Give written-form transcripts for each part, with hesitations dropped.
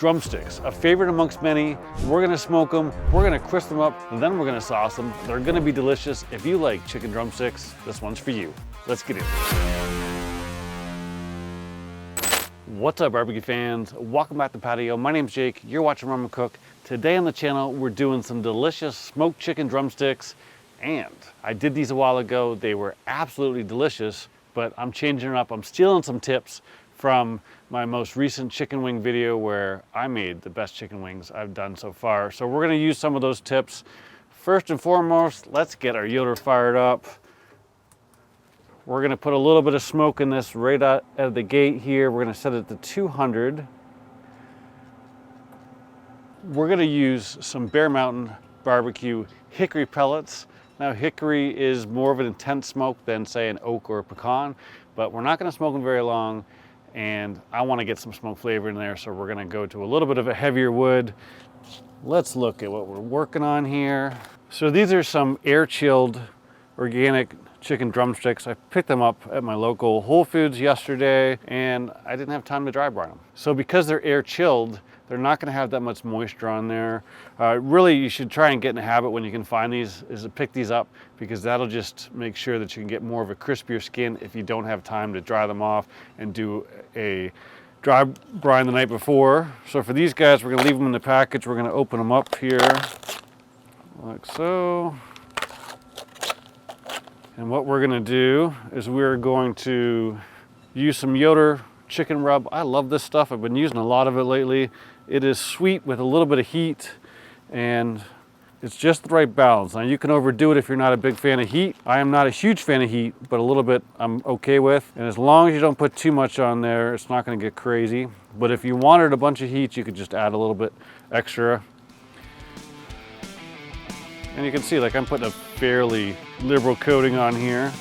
drumsticks, a favorite amongst many. We're gonna smoke them, we're gonna crisp them up, and then we're gonna sauce them. They're gonna be delicious. If you like chicken drumsticks, this one's for you. Let's get into it. What's up, barbecue fans? Welcome back to Patio. My name's Jake, you're watching Rum and Cook. Today on the channel, we're doing some delicious smoked chicken drumsticks, and I did these a while ago. They were absolutely delicious, but I'm changing it up. I'm stealing some tips from my most recent chicken wing video where I made the best chicken wings I've done so far. So we're gonna use some of those tips. First and foremost, let's get our Yoder fired up. We're gonna put a little bit of smoke in this right out of the gate here. We're gonna set it to 200. We're gonna use some Bear Mountain barbecue hickory pellets. Now, hickory is more of an intense smoke than, say, an oak or a pecan, but we're not gonna smoke them very long, and I wanna get some smoke flavor in there, so we're gonna go to a little bit of a heavier wood. Let's look at what we're working on here. So these are some air-chilled organic chicken drumsticks. I picked them up at my local Whole Foods yesterday, and I didn't have time to dry brine them. So because they're air-chilled, they're not gonna have that much moisture on there. Really, you should try and get in a habit when you can find these, is to pick these up, because that'll just make sure that you can get more of a crispier skin if you don't have time to dry them off and do a dry brine the night before. So for these guys, we're gonna leave them in the package. We're gonna open them up here, like so. And what we're gonna do is we're going to use some Yoder chicken rub. I love this stuff. I've been using a lot of it lately. It is sweet with a little bit of heat, and it's just the right balance. Now, you can overdo it if you're not a big fan of heat. I am not a huge fan of heat, but a little bit I'm okay with. And as long as you don't put too much on there, it's not gonna get crazy. But if you wanted a bunch of heat, you could just add a little bit extra. And you can see, like, I'm putting a fairly liberal coating on here.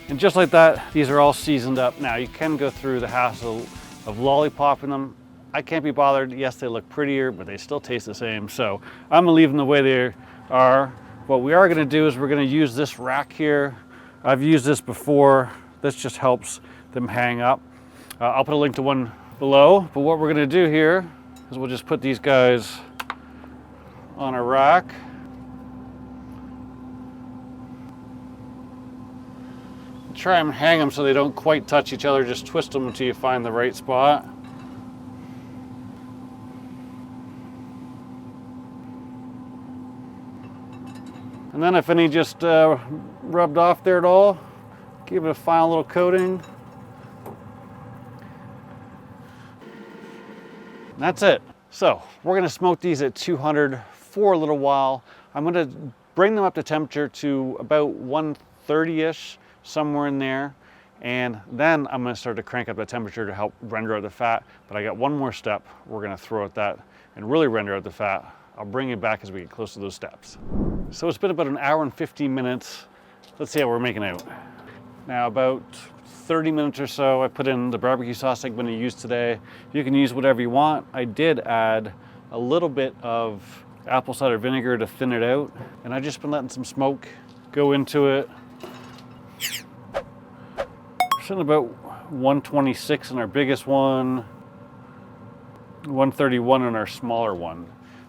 And just like that, these are all seasoned up. Now, you can go through the hassle of lollipopping them. I can't be bothered. Yes, they look prettier, but they still taste the same. So I'm gonna leave them the way they are. What we are gonna do is we're gonna use this rack here. I've used this before. This just helps them hang up. I'll put a link to one below, but what we're gonna do here is we'll just put these guys on a rack. Try and hang them so they don't quite touch each other. Just twist them until you find the right spot. And then if any just rubbed off there at all, give it a final little coating. And that's it. So we're gonna smoke these at 200 for a little while. I'm gonna bring them up to temperature to about 130-ish. Somewhere in there, and then I'm going to start to crank up the temperature to help render out the fat. But I got one more step we're going to throw at that and really render out the fat. I'll bring you back as we get close to those steps. So it's been about an hour and 15 minutes. Let's see how we're making out. Now, about 30 minutes or so, I put in the barbecue sauce I'm going to use today. You can use whatever you want. I did add a little bit of apple cider vinegar to thin it out, and I've just been letting some smoke go into it. Sitting about 126 in our biggest one, 131 in our smaller one.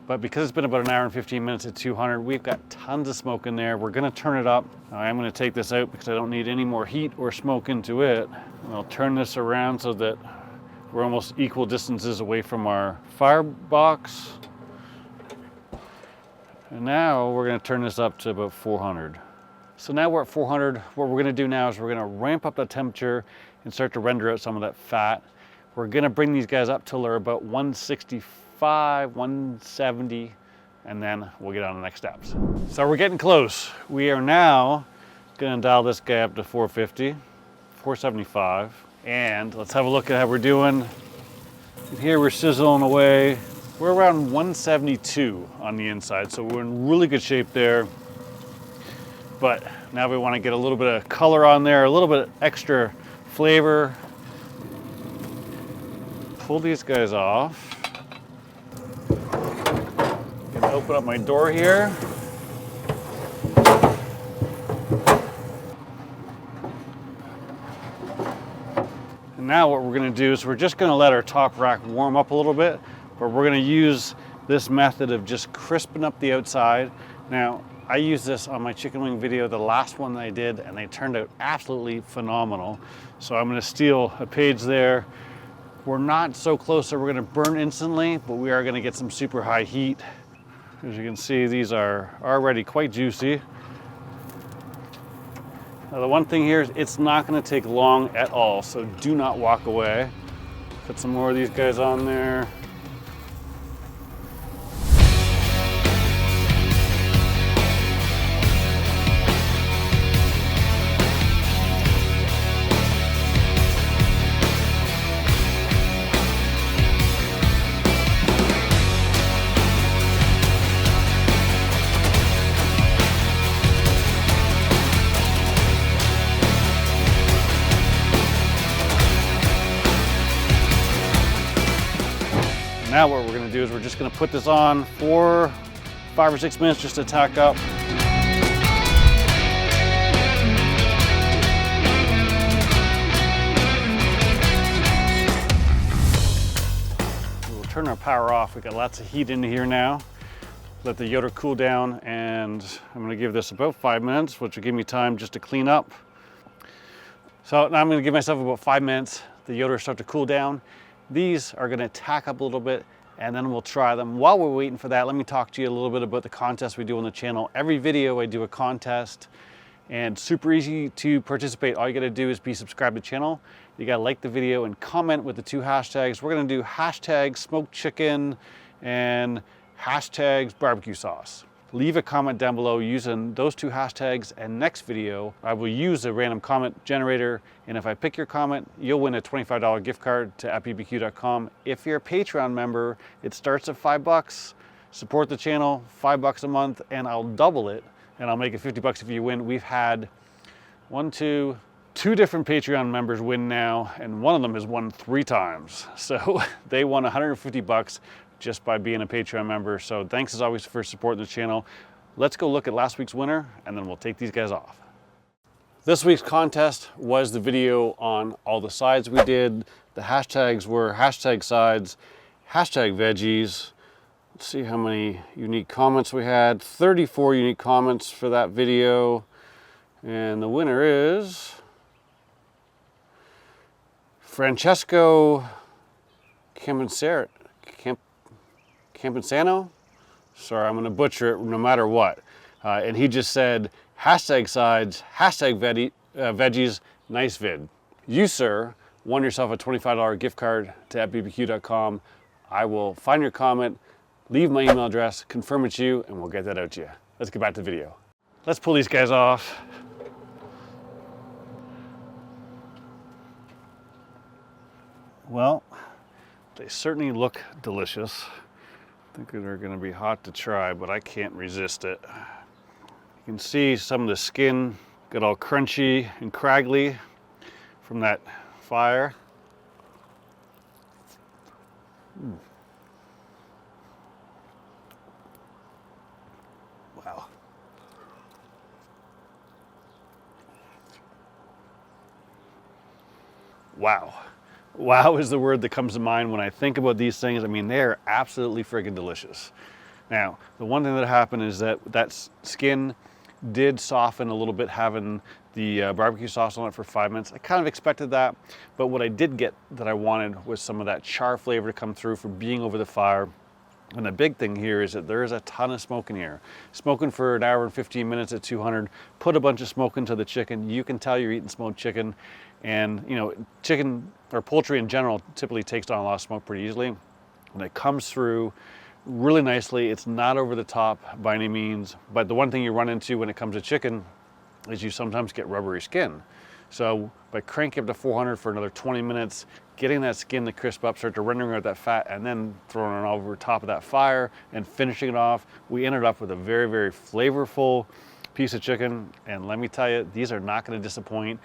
But because it's been about an hour and 15 minutes at 200, we've got tons of smoke in there. We're gonna turn it up. I am gonna take this out because I don't need any more heat or smoke into it. And I'll turn this around so that we're almost equal distances away from our firebox. And now we're gonna turn this up to about 400. So now we're at 400. What we're gonna do now is we're gonna ramp up the temperature and start to render out some of that fat. We're gonna bring these guys up till they're about 165, 170, and then we'll get on the next steps. So we're getting close. We are now gonna dial this guy up to 450, 475, and let's have a look at how we're doing. And here we're sizzling away. We're around 172 on the inside, so we're in really good shape there. But now we want to get a little bit of color on there, a little bit extra flavor. Pull these guys off. I'm gonna open up my door here. And now what we're gonna do is we're just gonna let our top rack warm up a little bit, but we're gonna use this method of just crisping up the outside. Now, I used this on my chicken wing video, the last one that I did, and they turned out absolutely phenomenal. So I'm gonna steal a page there. We're not so close that we're gonna burn instantly, but we are gonna get some super high heat. As you can see, these are already quite juicy. Now the one thing here is it's not gonna take long at all, so do not walk away. Put some more of these guys on there. Now what we're gonna do is we're just gonna put this on for 5 or 6 minutes just to tack up. We'll turn our power off. We've got lots of heat in here now. Let the Yoder cool down, and I'm gonna give this about 5 minutes, which will give me time just to clean up. So now I'm gonna give myself about 5 minutes. The Yoder start to cool down. These are gonna tack up a little bit, and then we'll try them. While we're waiting for that, let me talk to you a little bit about the contest we do on the channel. Every video I do a contest, and super easy to participate. All you gotta do is be subscribed to the channel. You gotta like the video and comment with the 2 hashtags. We're gonna do hashtag smoked chicken and hashtags barbecue sauce. Leave a comment down below using those 2 hashtags, and next video I will use a random comment generator, and if I pick your comment, you'll win a $25 gift card to appbbq.com. If you're a Patreon member, it starts at $5. Support the channel, $5 a month, and I'll double it, and I'll make it $50 if you win. We've had two different Patreon members win now, and one of them has won 3 times. So they won $150 just by being a Patreon member. So thanks as always for supporting the channel. Let's go look at last week's winner, and then we'll take these guys off. This week's contest was the video on all the sides we did. The hashtags were hashtag sides, hashtag veggies. Let's see how many unique comments we had. 34 unique comments for that video. And the winner is Francesco Campensano? Sorry, I'm gonna butcher it no matter what. And he just said, hashtag sides, hashtag veggies, nice vid. You, sir, won yourself a $25 gift card to appbbq.com. I will find your comment, leave my email address, confirm it's you, and we'll get that out to you. Let's get back to the video. Let's pull these guys off. Well, they certainly look delicious. I think they're gonna be hot to try, but I can't resist it. You can see some of the skin got all crunchy and craggly from that fire. Wow. Wow. Wow is the word that comes to mind when I think about these things. I mean, they're absolutely friggin' delicious. Now, the one thing that happened is that skin did soften a little bit having the barbecue sauce on it for 5 minutes. I kind of expected that, but what I did get that I wanted was some of that char flavor to come through from being over the fire. And the big thing here is that there is a ton of smoke in here. Smoking for 1 hour and 15 minutes at 200, put a bunch of smoke into the chicken. You can tell you're eating smoked chicken. And you know, chicken or poultry in general typically takes on a lot of smoke pretty easily. And it comes through really nicely. It's not over the top by any means, but the one thing you run into when it comes to chicken is you sometimes get rubbery skin. So by cranking up to 400 for another 20 minutes, getting that skin to crisp up, start to rendering out that fat, and then throwing it over top of that fire and finishing it off, we ended up with a very, very flavorful piece of chicken. And let me tell you, these are not going to disappoint.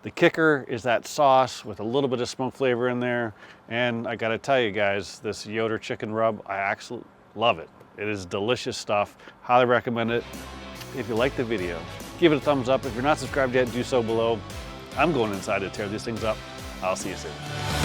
The kicker is that sauce with a little bit of smoke flavor in there. And I got to tell you guys, this Yoder chicken rub, I actually love it. It is delicious stuff. Highly recommend it. If you like the video, give it a thumbs up. If you're not subscribed yet, do so below. I'm going inside to tear these things up. I'll see you soon.